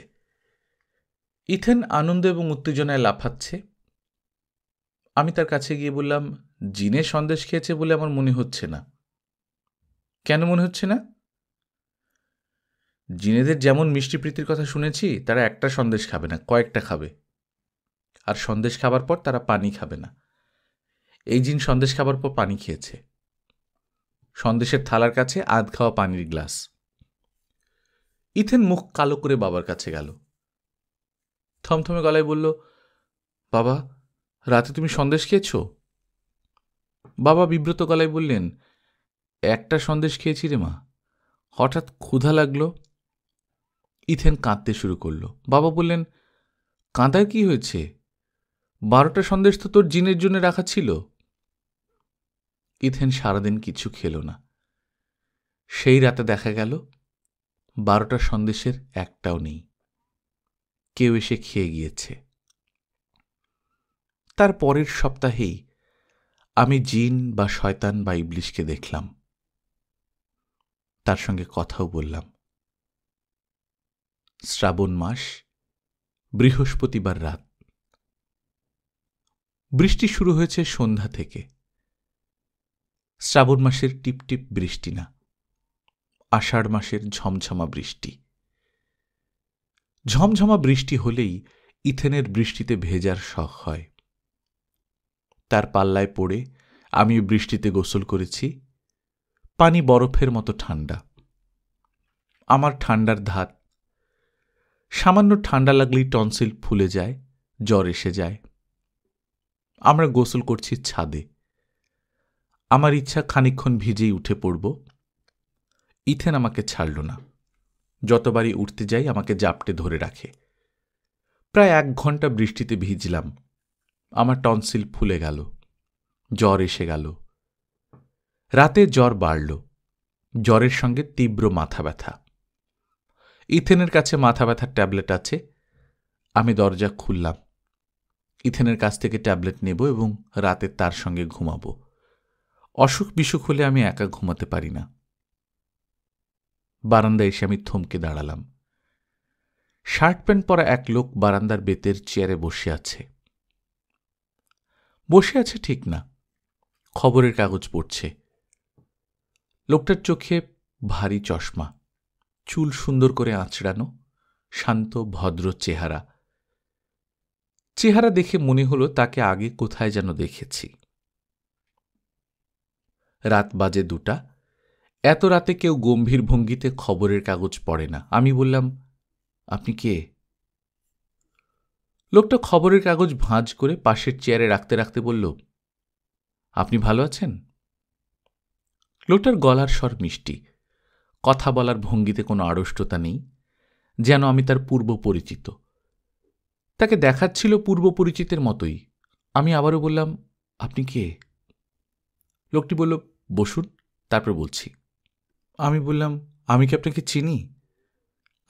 S1: ইথেন আনন্দ এবং উত্তেজনায় লাফাচ্ছে। আমি তার কাছে গিয়ে বললাম, জিনের সন্দেশ খেয়েছে বলে আমার মনে হচ্ছে না। কেন মনে হচ্ছে না? জিনেদের যেমন মিষ্টি প্রীতির কথা শুনেছি, তারা একটা সন্দেশ খাবে না, কয়েকটা খাবে। আর সন্দেশ খাবার পর তারা পানি খাবে না। এই জিন সন্দেশ খাবার পর পানি খেয়েছে। সন্দেশের থালার কাছে আধ খাওয়া পানির গ্লাস। ইথেন মুখ কালো করে বাবার কাছে গেল। থমথমে গলায় বলল, বাবা, রাতে তুমি সন্দেশ খেয়েছ? বাবা বিব্রত গলায় বললেন, একটা সন্দেশ খেয়েছি রে মা, হঠাৎ ক্ষুধা লাগলো। ইথেন কাঁদতে শুরু করল। বাবা বললেন, কাঁদার কি হয়েছে? 12টা সন্দেশ তো তোর জিনের জন্য রাখা ছিল। ইথেন সারাদিন কিছু খেল না। সেই রাতে দেখা গেল 12টা সন্দেশের একটাও নেই। কেউ এসে খেয়ে গিয়েছে। তার পরের সপ্তাহেই আমি জিন বা শয়তান বা ইবলিশকে দেখলাম। তার সঙ্গে কথাও বললাম। শ্রাবণ মাস, বৃহস্পতিবার রাত। বৃষ্টি শুরু হয়েছে সন্ধ্যা থেকে। শ্রাবণ মাসের টিপটিপ বৃষ্টি না, আষাঢ় মাসের ঝমঝমা বৃষ্টি। ঝমঝমা বৃষ্টি হলেই ইথেনের বৃষ্টিতে ভেজার শখ হয়। তার পাল্লায় পড়ে আমিও বৃষ্টিতে গোসল করেছি। পানি বরফের মতো ঠান্ডা। আমার ঠান্ডার ধাত। সামান্য ঠান্ডা লাগলেই টনসিল ফুলে যায়, জ্বর এসে যায়। আমরা গোসল করছি ছাদে। আমার ইচ্ছা খানিকক্ষণ ভিজেই উঠে পড়ব। ইথেন আমাকে ছাড়ল না। যতবারই উঠতে যাই আমাকে জাপটে ধরে রাখে। প্রায় 1 ঘন্টা বৃষ্টিতে ভিজলাম। আমার টনসিল ফুলে গেল, জ্বর এসে গেল। রাতে জ্বর বাড়ল, জ্বরের সঙ্গে তীব্র মাথা ব্যথা। ইথেনের কাছে মাথা ব্যথার ট্যাবলেট আছে। আমি দরজা খুললাম। ইথেনের কাছ থেকে ট্যাবলেট নেব এবং রাতে তার সঙ্গে ঘুমাব। অসুখ বিসুখ হলে আমি একা ঘুমাতে পারি না। বারান্দায় এসে আমি থমকে দাঁড়ালাম। শার্ট প্যান্ট পরা এক লোক বারান্দার বেতের চেয়ারে বসে আছে। বসে আছে ঠিক না, খবরের কাগজ পড়ছে। লোকটার চোখে ভারী চশমা, চুল সুন্দর করে আঁচড়ানো, শান্ত ভদ্র চেহারা। চেহারা দেখে মনে হলো তাকে আগে কোথায় যেন দেখেছি। রাত বাজে 2টা। এত রাতে কেউ গম্ভীর ভঙ্গিতে খবরের কাগজ পড়ে না। আমি বললাম, আপনি কে? লোকটা খবরের কাগজ ভাঁজ করে পাশের চেয়ারে রাখতে রাখতে বলল, আপনি ভালো আছেন? লোকটার গলার স্বর মিষ্টি, কথা বলার ভঙ্গিতে কোনো আড়ষ্টতা নেই, যেন আমি তার পূর্ব পরিচিত। তাকে দেখাচ্ছিল পূর্ব পরিচিতের মতোই। আমি আবারও বললাম, আপনি কে? লোকটি বলল, বসুন, তারপর বলছি। আমি বললাম, আমি কি আপনাকে চিনি?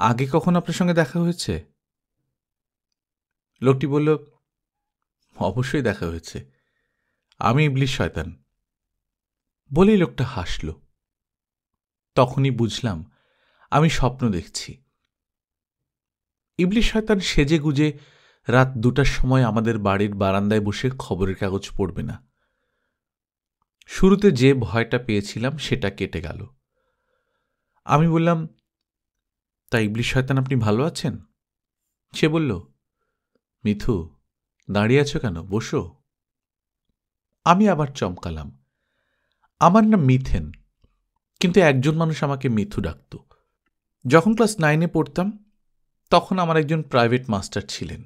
S1: আগে কখন আপনার সঙ্গে দেখা হয়েছে? লোকটি বলল, অবশ্যই দেখা হয়েছে, আমি ইবলিশ শয়তান। বলেই লোকটা হাসল। তখনই বুঝলাম আমি স্বপ্ন দেখছি। ইবলিশ শয়তান সেজে গুজে রাত 2টার সময় আমাদের বাড়ির বারান্দায় বসে খবরের কাগজ পড়বে না। শুরুতে যে ভয়টা পেয়েছিলাম সেটা কেটে গেল। আমি বললাম, তা ইবলিশ শয়তান আপনি ভালো আছেন? সে বলল, মিথু, দাঁড়িয়ে আছো কেন, বসো। আমি আবার চমকালাম। আমার নাম মিথেন, কিন্তু একজন মানুষ আমাকে মিথু ডাকত। যখন ক্লাস 9-এ পড়তাম তখন আমার একজন প্রাইভেট মাস্টার ছিলেন।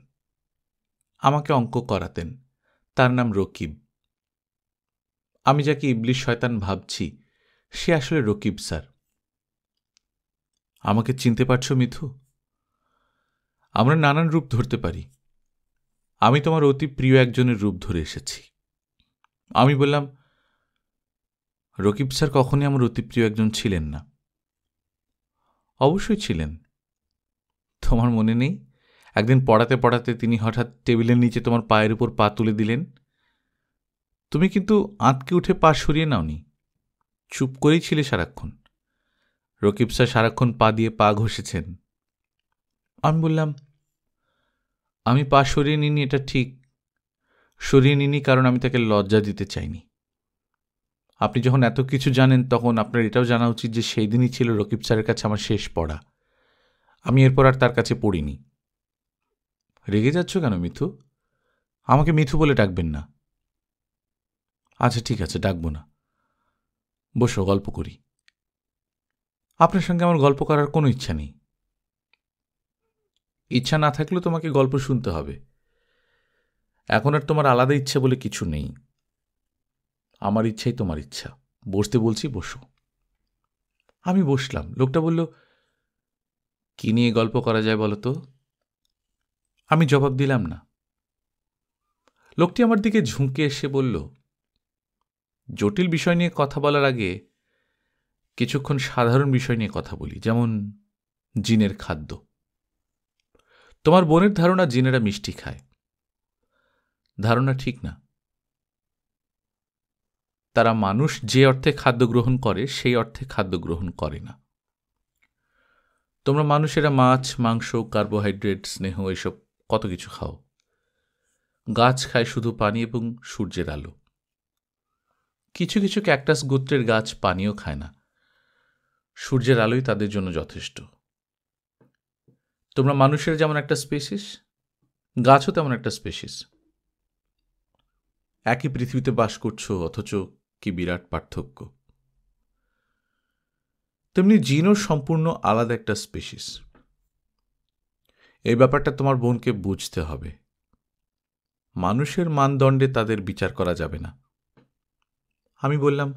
S1: আমাকে অঙ্ক করাতেন। তার নাম রকিব। আমি যাকে ইবলিশ শয়তান ভাবছি সে আসলে রকিব স্যার। আমাকে চিনতে পারছো মিথু? আমরা নানান রূপ ধরতে পারি। আমি তোমার অতি প্রিয় একজনের রূপ ধরে এসেছি। আমি বললাম, রকিব স্যার কখনই আমার অতি প্রিয় একজন ছিলেন না। অবশ্যই ছিলেন। তোমার মনে নেই, একদিন পড়াতে পড়াতে তিনি হঠাৎ টেবিলের নিচে তোমার পায়ের উপর পা তুলে দিলেন। তুমি কিন্তু আঁতকে উঠে পা সরিয়ে নাওনি, চুপ করেই ছিলে সারাক্ষণ। রকিব স্যার সারাক্ষণ পা দিয়ে পা ঘষেছেন। আমি বললাম, আমি পা সরিয়ে নিইনি, এটা ঠিক। সরিয়ে নিইনি কারণ আমি তাকে লজ্জা দিতে চাইনি। আপনি যখন এত কিছু জানেন তখন আপনার এটাও জানা উচিত যে সেই দিনই ছিল রকিব স্যারের কাছে আমার শেষ পড়া। আমি এরপর আর তার কাছে পড়িনি। রেগে যাচ্ছ কেন মিথু? আমাকে মিথু বলে ডাকবেন না। আচ্ছা ঠিক আছে, ডাকব না। বসো, গল্প করি। আপনার সঙ্গে আমার গল্প করার কোনো ইচ্ছা নেই। ইচ্ছা না থাকলেও তোমাকে গল্প শুনতে হবে। এখন আর তোমার আলাদা ইচ্ছা বলে কিছু নেই। আমার ইচ্ছাই তোমার ইচ্ছা। বসতে বলছি, বসো। আমি বসলাম। লোকটা বলল, কি নিয়ে গল্প করা যায় বলো তো? আমি জবাব দিলাম না। লোকটি আমার দিকে ঝুঁকে এসে বলল, জটিল বিষয় নিয়ে কথা বলার আগে কিছুক্ষণ সাধারণ বিষয় নিয়ে কথা বলি, যেমন জিনের খাদ্য। তোমার বোনের ধারণা জিনেরা মিষ্টি খায়। ধারণা ঠিক না। তারা মানুষ যে অর্থে খাদ্য গ্রহণ করে সেই অর্থে খাদ্য গ্রহণ করে না। তোমরা মানুষেরা মাছ, মাংস, কার্বোহাইড্রেট, স্নেহ এসব কত কিছু খাও। গাছ খায় শুধু পানি এবং সূর্যের আলো। কিছু কিছু ক্যাকটাস গোত্রের গাছ পানিও খায় না, সূর্যের আলোই তাদের জন্য যথেষ্ট। তোমরা মানুষের যেমন একটা স্পেসিস, গাছও তেমন একটা স্পেসিস। একই পৃথিবীতে বাস করছো, অথচ কি বিরাট পার্থক্য। তেমনি জিনও সম্পূর্ণ আলাদা একটা স্পেসিস। এই ব্যাপারটা তোমার বোনকে বুঝতে হবে। মানুষের মানদণ্ডে তাদের বিচার করা যাবে না। আমি বললাম,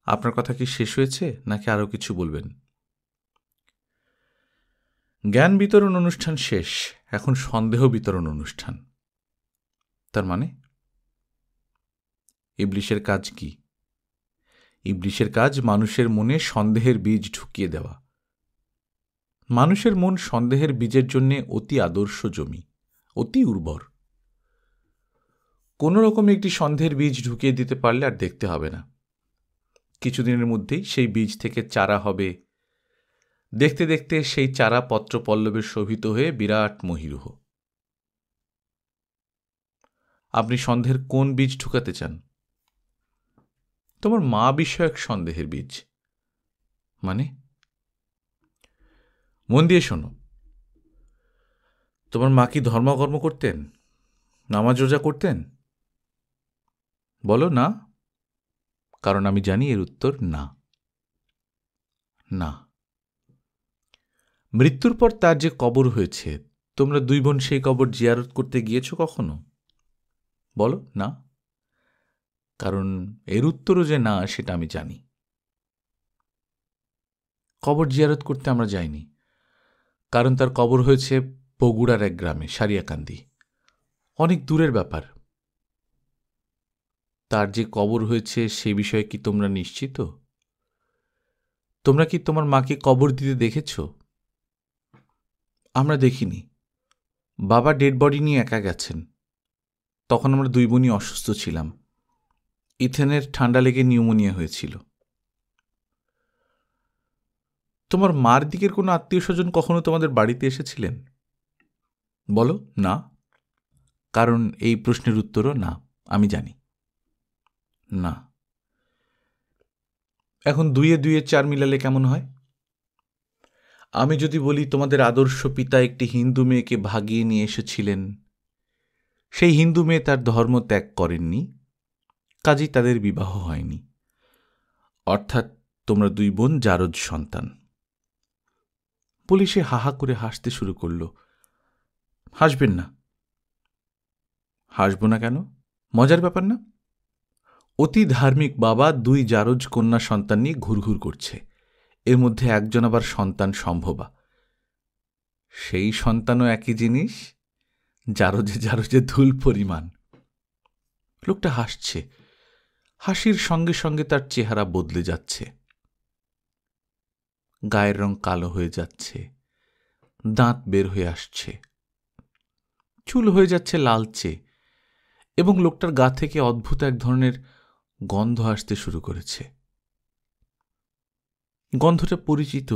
S1: আপনার কথা কি শেষ হয়েছে নাকি আরও কিছু বলবেন? জ্ঞান বিতরণ অনুষ্ঠান শেষ, এখন সন্দেহ বিতরণ অনুষ্ঠান। তার মানে ইবলিশের কাজ কি? ইবলিশের কাজ মানুষের মনে সন্দেহের বীজ ঢুকিয়ে দেওয়া। মানুষের মন সন্দেহের বীজের জন্য অতি আদর্শ জমি, অতি উর্বর। কোনো রকমে একটি সন্দেহের বীজ ঢুকিয়ে দিতে পারলে আর দেখতে হবে না, কিছুদিনের মধ্যেই সেই বীজ থেকে চারা হবে। দেখতে দেখতে সেই চারা পত্রপল্লবে শোভিত হয়ে বিরাট মহীরুহ। আপনি সন্দেহের কোন বীজ ঢুকাতে চান? তোমার মা বিষয়ক সন্দেহের বীজ। মানে? মন দিয়ে শোনো। তোমার মা কি ধর্মকর্ম করতেন, নামাজ রোজা করতেন? বলো না, কারণ আমি জানি এর উত্তর না। না। মৃত্যুর পর তার যে কবর হয়েছে, তোমরা দুই বোন সেই কবর জিয়ারত করতে গিয়েছ কখনো? বলো না, কারণ এর উত্তরও যে না সেটা আমি জানি। কবর জিয়ারত করতে আমরা যাইনি, কারণ তার কবর হয়েছে বগুড়ার এক গ্রামে, সারিয়াকান্দি, অনেক দূরের ব্যাপার। তার যে কবর হয়েছে সে বিষয়ে কি তোমরা নিশ্চিত? তোমরা কি তোমার মাকে কবর দিতে দেখেছ? আমরা দেখিনি। বাবা ডেড বডি নিয়ে একা গেছেন। তখন আমরা দুই বোনই অসুস্থ ছিলাম। ইথেনের ঠান্ডা লেগে নিউমোনিয়া হয়েছিল। তোমার মার দিকের কোনো আত্মীয় স্বজন কখনো তোমাদের বাড়িতে এসেছিলেন? বলো না, কারণ এই প্রশ্নের উত্তরও না, আমি জানি না। এখন দুইয়ে দুইয়ে চার মিলালে কেমন হয়? আমি যদি বলি তোমাদের আদর্শ পিতা একটি হিন্দু মেয়েকে ভাগিয়ে নিয়ে এসেছিলেন, সেই হিন্দু মেয়ে তার ধর্ম ত্যাগ করেননি, কাজেই তাদের বিবাহ হয়নি, অর্থাৎ তোমরা দুই বোন জারজ সন্তান। পুলিশে হাহা করে হাসতে শুরু করল। হাসবেন না? হাসব না কেন? মজার ব্যাপার না? অতি ধার্মিক বাবা দুই জারজ কন্যা সন্তান নিয়ে ঘুরঘুর করছে, এর মধ্যে একজন আবার সন্তান সম্ভবা। সেই সন্তানও একই জিনিস, জারজে জারজে ধুল পরিমাণ। লোকটা হাসছে, হাসির সঙ্গে সঙ্গে তার চেহারা বদলে যাচ্ছে। গায়ের রং কালো হয়ে যাচ্ছে, দাঁত বের হয়ে আসছে, চুল হয়ে যাচ্ছে লালচে, এবং লোকটার গা থেকে অদ্ভুত এক ধরনের গন্ধ আসতে শুরু করেছে। গন্ধটা পরিচিত,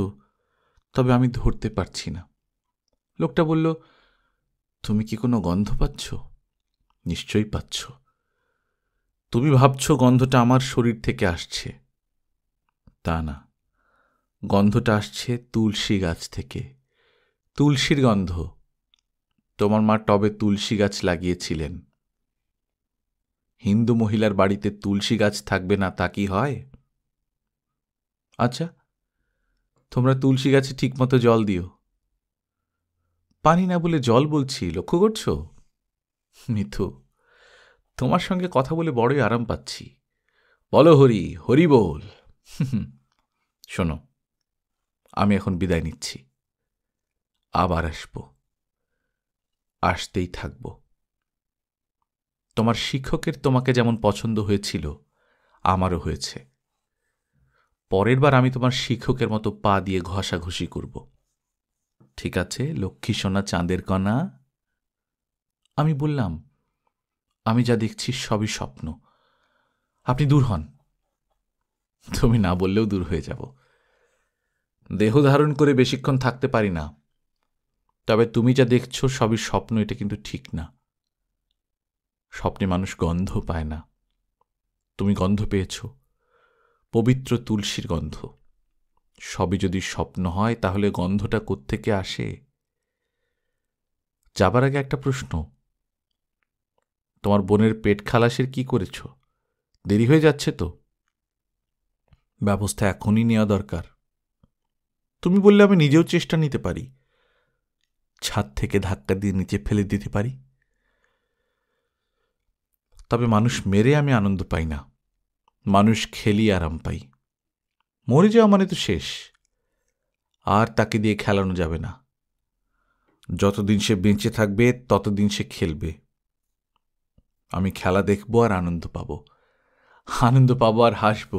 S1: তবে আমি ধরতে পারছি না। লোকটা বলল, তুমি কি কোনো গন্ধ পাচ্ছ? নিশ্চয়ই পাচ্ছ। তুমি ভাবছ গন্ধটা আমার শরীর থেকে আসছে। তা না, গন্ধটা আসছে তুলসী গাছ থেকে। তুলসীর গন্ধ। তোমার মা টবে তুলসী গাছ লাগিয়েছিলেন। হিন্দু মহিলার বাড়িতে তুলসী গাছ থাকবে না তা কি হয়? আচ্ছা, তোমরা তুলসী গাছে ঠিকমতো জল দিও। পানি না বলে জল বলছি, লক্ষ্য করছো? মিথু, তোমার সঙ্গে কথা বলে বড়ই আরাম পাচ্ছি। বলো হরি, হরি বল। শোনো, আমি এখন বিদায় নিচ্ছি। আবার আসব, আসতেই থাকব। তোমার শিক্ষকের তোমাকে যেমন পছন্দ হয়েছিল, আমারও হয়েছে। পরের বার আমি তোমার শিক্ষকের মতো পা দিয়ে ঘষাঘষি করব। ঠিক আছে লক্ষ্মী সোনা চাঁদের কণা? আমি বললাম, আমি যা দেখছি সবই স্বপ্ন। আপনি দূর হন। তুমি না বললেও দূর হয়ে যাব। দেহ ধারণ করে বেশিক্ষণ থাকতে পারি না, তবে তুমি যা দেখছ সবই স্বপ্ন, এটা কিন্তু ঠিক না। স্বপ্নে মানুষ গন্ধ পায় না। তুমি গন্ধ পেয়েছ, পবিত্র তুলসীর গন্ধ। সবই যদি স্বপ্ন হয়, তাহলে গন্ধটা কোত্থেকে আসে? যাবার আগে একটা প্রশ্ন, তোমার বোনের পেট খালাসের কি করেছ? দেরি হয়ে যাচ্ছে তো। ব্যবস্থা এখনই নেওয়া দরকার। তুমি বললে আমি নিজেও চেষ্টা নিতে পারি, ছাদ থেকে ধাক্কা দিয়ে নিচে ফেলে দিতে পারি। তবে মানুষ মেরে আমি আনন্দ পাই না, মানুষ খেলি আরাম পাই। মরে যাওয়া মানে তো শেষ, আর তাকে দিয়ে খেলানো যাবে না। যতদিন সে বেঁচে থাকবে ততদিন সে খেলবে। আমি খেলা দেখব আর আনন্দ পাবো আর হাসব।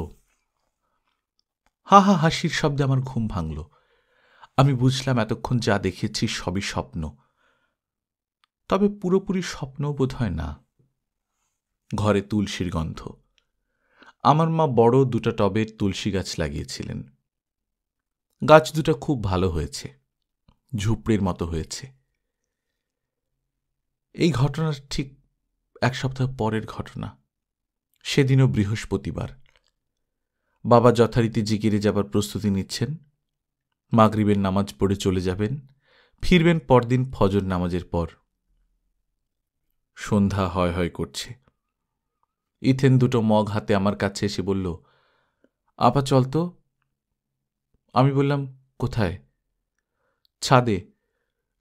S1: হা হা হাসির শব্দে আমার ঘুম ভাঙল। আমি বুঝলাম এতক্ষণ যা দেখেছি সবই স্বপ্ন, তবে পুরোপুরি স্বপ্নও বোধ হয় না। ঘরে তুলসীর গন্ধ। আমার মা বড় 2টা টবে তুলসী গাছ লাগিয়েছিলেন। গাছ দুটো খুব ভালো হয়েছে, ঝুপড়ির মতো হয়েছে। এই ঘটনার ঠিক 1 সপ্তাহ পরের ঘটনা। সেদিনও বৃহস্পতিবার। বাবা যথারীতি জিকিরে যাবার প্রস্তুতি নিচ্ছেন। মাগরিবের নামাজ পড়ে চলে যাবেন, ফিরবেন পরদিন ফজর নামাজের পর। সন্ধ্যা হয় হয় করছে। ইথেন 2টো মগ হাতে আমার কাছে এসে বলল, আপা চল তো। আমি বললাম, কোথায়? ছাদে।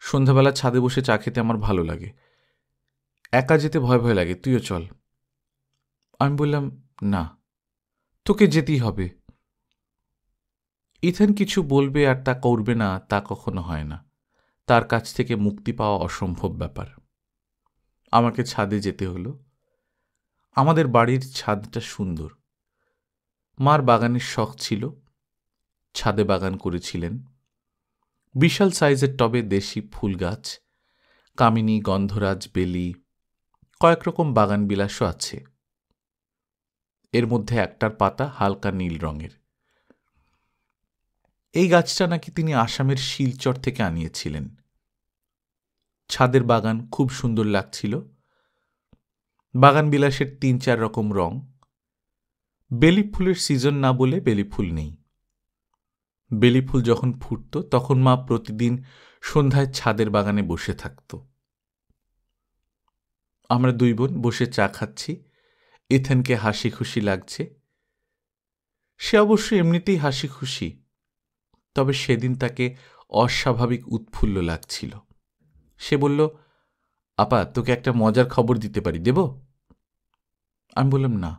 S1: সন্ধ্যাবেলা ছাদে বসে চা খেতে আমার ভালো লাগে। একা যেতে ভয় ভয় লাগে, তুইও চল। আমি বললাম, না, তোকে যেতেই হবে। ইথেন কিছু বলবে আর তা করবে না, তা কখনো হয় না। তার কাছ থেকে মুক্তি পাওয়া অসম্ভব ব্যাপার। আমাকে ছাদে যেতে হলো। আমাদের বাড়ির ছাদটা সুন্দর। মার বাগানের শখ ছিল, ছাদে বাগান করেছিলেন। বিশাল সাইজের টবে দেশি ফুল গাছ, কামিনী, গন্ধরাজ, বেলি, কয়েক রকম বাগান বিলাসও আছে। এর মধ্যে একটার পাতা হালকা নীল রঙের। এই গাছটা নাকি তিনি আসামের শিলচর থেকে আনিয়েছিলেন। ছাদের বাগান খুব সুন্দর লাগছিল। বাগান বিলাসের 3-4 রকম রং। বেলি ফুলের সিজন না বলে বেলি ফুল নেই। বেলি ফুল যখন ফুটত তখন মা প্রতিদিন সন্ধ্যায় ছাদের বাগানে বসে থাকত। আমরা 2 বোন বসে চা খাচ্ছি। ইথেনকে হাসি খুশি লাগছে। সে অবশ্য এমনিতেই হাসি খুশি, তবে সেদিন তাকে অস্বাভাবিক উৎফুল্ল লাগছিল। সে বলল, আপা তোকে একটা মজার খবর দিতে পারি, দেব? আমি বললাম, না।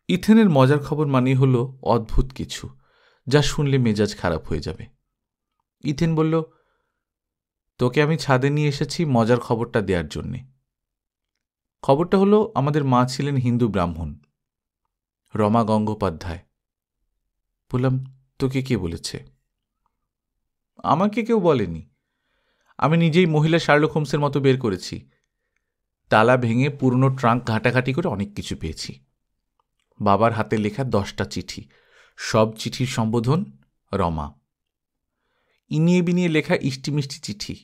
S1: ইথেনের মজার খবর মানেই হল অদ্ভুত কিছু, যা শুনলে মেজাজ খারাপ হয়ে যাবে। ইথেন বলল, তোকে আমি ছাদে নিয়ে এসেছি মজার খবরটা দেওয়ার জন্যে। খবরটা হলো, আমাদের মা ছিলেন হিন্দু ব্রাহ্মণ, রমা গঙ্গোপাধ্যায়। বললাম, তোকে কে বলেছে? আমাকে কেউ বলেনি, আমি নিজেই মহিলা শার্লক হোমসের মতো বের করেছি। তালা ভেঙে পুরনো ট্রাঙ্ক ঘাটাঘাটি করে অনেক কিছু পেয়েছি। বাবার হাতে লেখা 10টা চিঠি, সব চিঠির সম্বোধন রমা। ইনিয়ে বিনিয়ে লেখা ইষ্টি মিষ্টি চিঠি।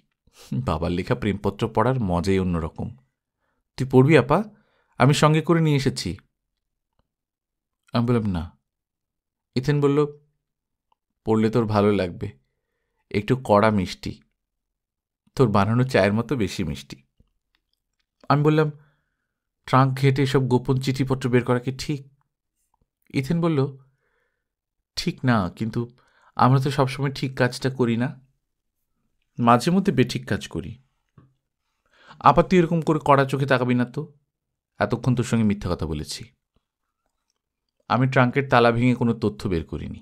S1: বাবার লেখা প্রেমপত্র পড়ার মজাই অন্যরকম। তুই পড়বি আপা? আমি সঙ্গে করে নিয়ে এসেছি। আমি বললাম, না। ইথেন বলল, পড়লে তোর ভালো লাগবে, একটু কড়া মিষ্টি, তোর বানানো চায়ের মতো বেশি মিষ্টি। আমি বললাম, ট্রাঙ্ক ঘেটে সব গোপন চিঠিপত্র বের করা কি ঠিক? ইথেন বলল, ঠিক না, কিন্তু আমরা তো সবসময় ঠিক কাজটা করি না, মাঝে মধ্যে বেঠিক কাজ করি। আপা তুই এরকম করে কড়া চোখে তাকাবি না তো, এতক্ষণ তোর সঙ্গে মিথ্যা কথা বলেছি। আমি ট্রাঙ্কের তালা ভেঙে কোনো তথ্য বের করিনি।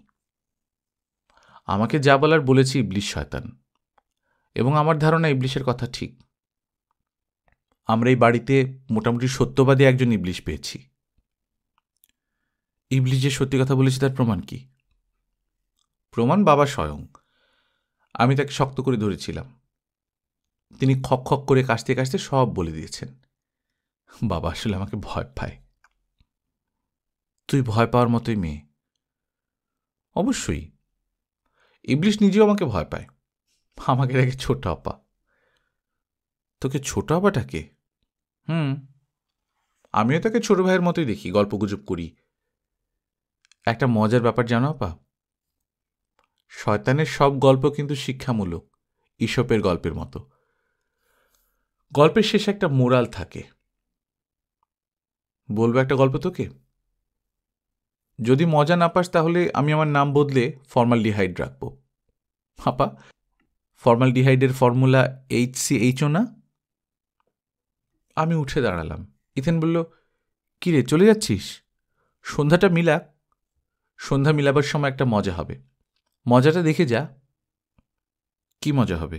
S1: আমাকে যা বলার বলেছি ইবলিশ শয়তান, এবং আমার ধারণা ইবলিশের কথা ঠিক। আমরা এই বাড়িতে মোটামুটি সত্যবাদী একজন ইবলিশ পেয়েছি। ইবলিশ যে সত্যি কথা বলেছি তার প্রমাণ কি? প্রমাণ বাবা স্বয়ং। আমি তাকে শক্ত করে ধরেছিলাম, তিনি খক খক করে কাশতে কাশতে সব বলে দিয়েছেন। বাবা আসলে আমাকে ভয় পায়। তুই ভয় পাওয়ার মতোই মেয়ে। অবশ্যই। ইবলিশ নিজেও আমাকে ভয় পায়, আমাকে দেখে ছোট আপা। তোকে ছোট আপাটাকে? আমিও তাকে ছোট ভাইয়ের মতোই দেখি, গল্পগুজব করি। একটা মজার ব্যাপার জানো আপা, শয়তানের সব গল্প কিন্তু শিক্ষামূলক, ঈশপের গল্পের মতো। গল্পের শেষে একটা মোরাল থাকে। বলবো একটা গল্প তোকে? যদি মজা না পাস তাহলে আমি আমার নাম বদলে ফর্মালডিহাইড রাখব। আপা, ফর্মালডিহাইডের ফর্মুলা HCHO না? আমি উঠে দাঁড়ালাম। ইথেন বলল, কি রে, চলে যাচ্ছিস? সন্ধ্যাটা মিলা, সন্ধ্যা মিলাবার সময় একটা মজা হবে, মজাটা দেখে যা। কি মজা হবে?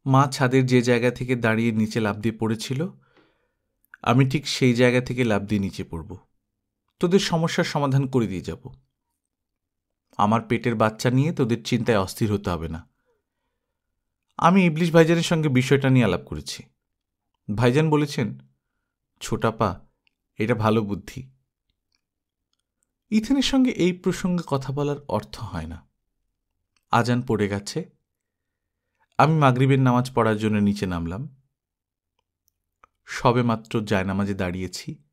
S1: মা ছাদের যে জায়গা থেকে দাঁড়িয়ে নিচে লাফ দিয়ে পড়েছিল, আমি ঠিক সেই জায়গা থেকে লাফ দিয়ে নিচে পড়ব। তোদের সমস্যার সমাধান করে দিয়ে যাব। আমার পেটের বাচ্চা নিয়ে তোদের চিন্তায় অস্থির হতে হবে না। আমি ইবলিশ ভাইজানের সঙ্গে বিষয়টা নিয়ে আলাপ করেছি। ভাইজান বলেছেন, ছোটাপা, এটা ভালো বুদ্ধি। ইথেনের সঙ্গে এই প্রসঙ্গে কথা বলার অর্থ হয় না। আজান পড়ে গেছে। আমি মাগরিবের নামাজ পড়ার জন্য নিচে নামলাম। সবে মাত্র জায়নামাজে দাঁড়িয়েছি,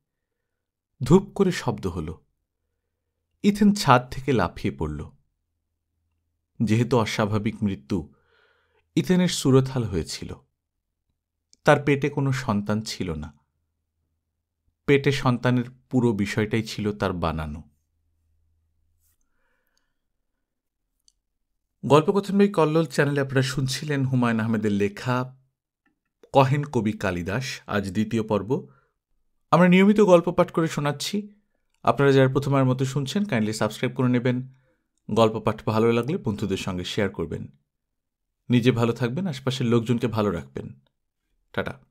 S1: ধূপ করে শব্দ হল। ইথেন ছাদ থেকে লাফিয়ে পড়ল। যেহেতু অস্বাভাবিক মৃত্যু, ইথেনের সুরথাল হয়েছিল। তার পেটে কোনো সন্তান ছিল না। পেটে সন্তানের পুরো বিষয়টাই ছিল তার বানানো। গল্পকথন বই কল্লোল চ্যানেলে আপনারা শুনছিলেন হুমায়ুন আহমেদের লেখা কহেন কবি কালিদাস, আজ দ্বিতীয় পর্ব। আমরা নিয়মিত গল্প পাঠ করে শোনাচ্ছি। আপনারা যারা প্রথমবার মতো শুনছেন, কাইন্ডলি সাবস্ক্রাইব করে নেবেন। গল্প পাঠ ভালো লাগলে বন্ধুদের সঙ্গে শেয়ার করবেন। নিজে ভালো থাকবেন, আশপাশের লোকজনকে ভালো রাখবেন। টাটা।